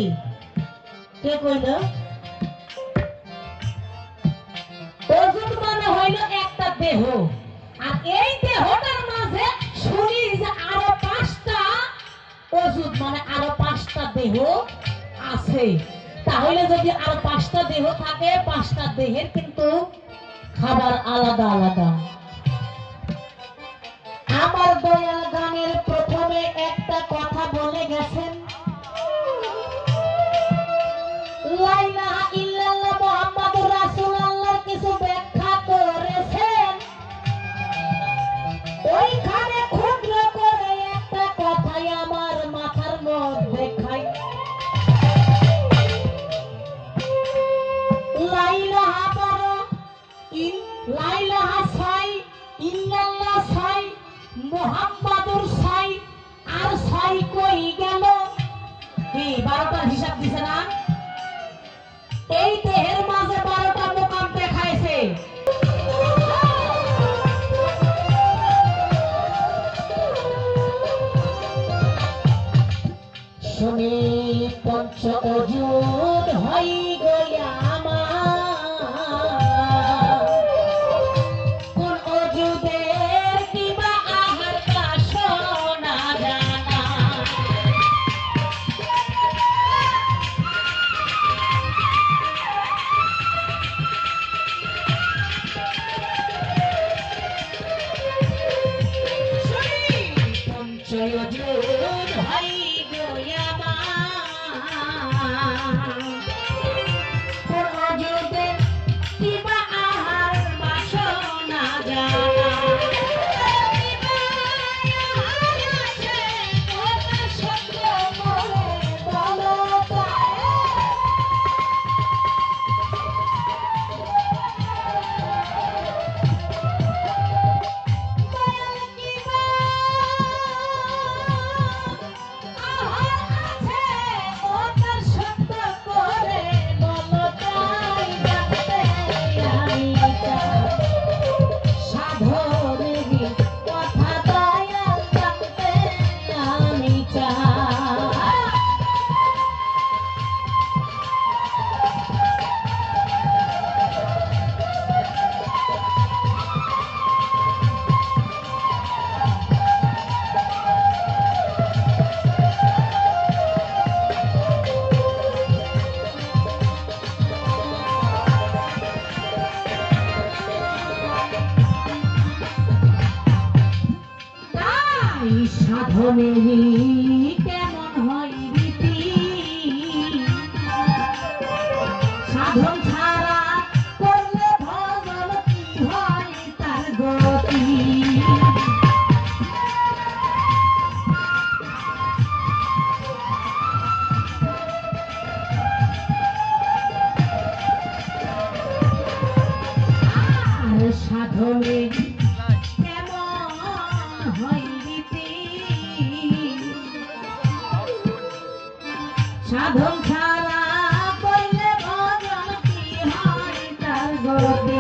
কি কে কইল? ওজুদ মানে হইল একটা দেহ, আর এই দেহটার মাঝে শুনি যে আরো 5টা ওজুদ মানে আরো 5টা দেহ আছে। তাহলে যদি আরো 5টা দেহ থাকে, 5টা দেহের কিন্তু খাবার আলাদা আলাদা। আমার দয়াল গানের প্রথমে একটা কথা বলে গেছেন, লা ইলাহা ইল্লাল্লাহ মুহাম্মাদুর রাসূলুল্লাহ কিছু ব্যাখ্যা করেছেন। ওইখানে ক্ষুদ্র করে একটা কথাই আমার মাথার মধ্যে খাই, লা ইলাহা বড়, লা ইলাহা 6, ইল্লাল্লাহ 6, মুহাম্মাদুর 6, আর 6 কই গেল? কি 12টার হিসাব দিছে না? এই দেহের মাঝে 12টা মুকাম দেখাইছে। শুনি পঞ্চ অজুদ হই গয়া আমার, কোন অজুদের কিবা আহার বাসনা জানা। পঞ্চ অজুদ হই গয়া কোন অজুদের কিবা আহার বাসনা জানা। সাধনে কেমন হয় রীতি, সাধন ছাড়া করলে ভজন কি হয় তার গতি। আর সাধনে কেমন হয় সাধন ছাড়া করলে ভজন কি হয় তার গতি।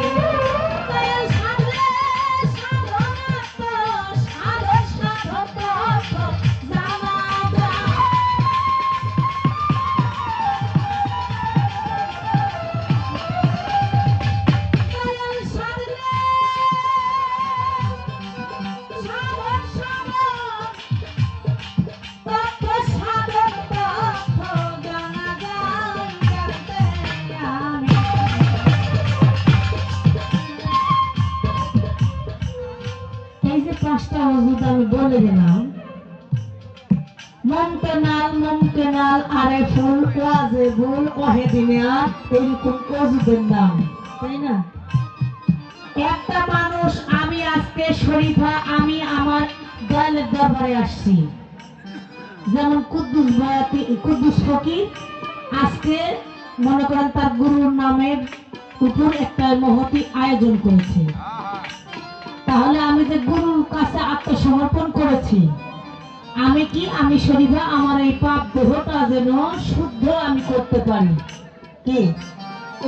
পাঁচটা ওজুদ আমি বলে দিলাম, মুমকিনাল আরেফুল ওয়াজিবুল ওয়াহিদিনিয়াত, এরকম ওজুদের নাম, তাই না? একটা মানুষ, আমি আজকে শরীফা, আমি আমার দয়ালের দরবারে আসছি, যেমন কুদ্দুস ফকির আজকে মনে করেন তার গুরুর নামের উপর একটা মহতি আয়োজন করেছে। তাহলে আমি যে গুরুর কাছে আত্মসমর্পণ করেছি, আমি শরীফা আমার এই পাপ দেহটা যেন শুদ্ধ আমি করতে পারি, কি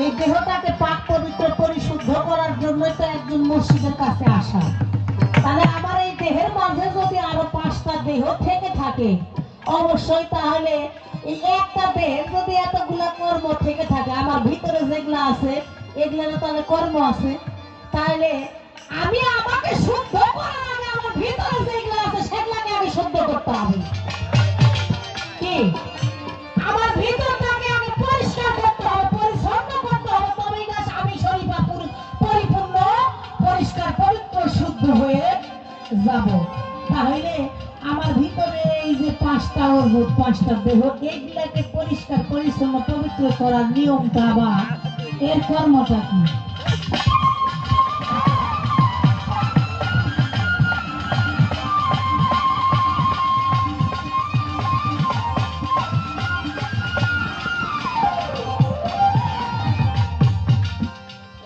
এই দেহটাকে পাক পবিত্র পরিশুদ্ধ করার জন্য তো একজন মুর্শিদের কাছে আসা। তাহলে আমার এই দেহের মাঝে যদি আরো 5টা দেহ থেকে থাকে, অবশ্যই তাহলে এই একটা দেহের থেকে থাকে, আমার ভিতরে যেগুলা আছে এগুলা তাহলে কর্ম আছে, তাহলে আমি আমাকে শুদ্ধ করার আগে আমার ভিতরে যেগুলা আছে সেগুলাকে আমি শুদ্ধ করতে হবে। কি আমার ভিতরটাকে আমি পরিষ্কার করতে হবে, পরিচ্ছন্ন করতে হবে, তবেই না আমি শরীফা পরিপূর্ণ পরিষ্কার পবিত্র শুদ্ধ হয়ে যাব। তাহলে আমার ভিতরে এই যে পাঁচটা অজু, পাঁচটা দেহ, এইগুলাকে পরিষ্কার পরিচ্ছন্ন পবিত্র করার নিয়মটা আবার এর কর্মটা কি?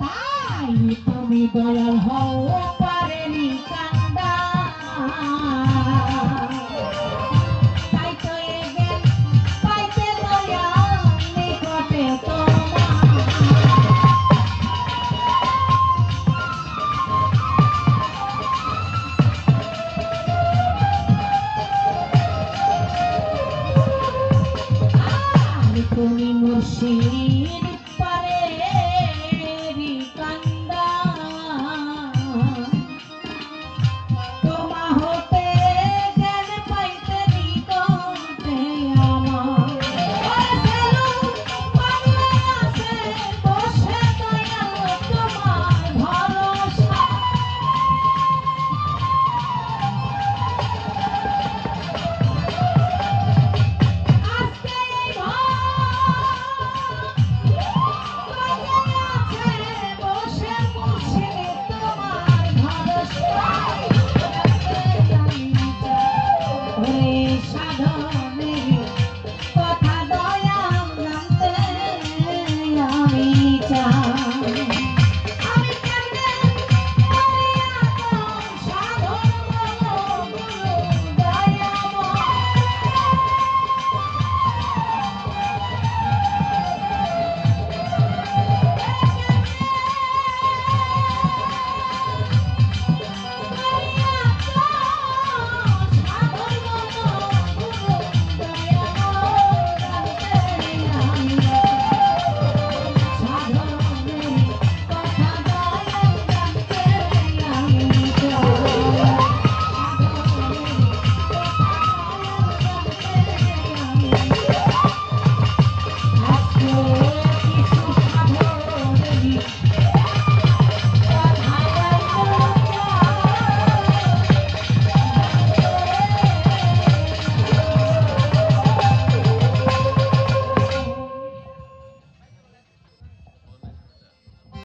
তাই তুমি দয়াল হও পারেনি কান্দা, তাই তো এ জ্ঞান পাইতে দয়াল নিকটে তোমার। তুমি মুর্শিদ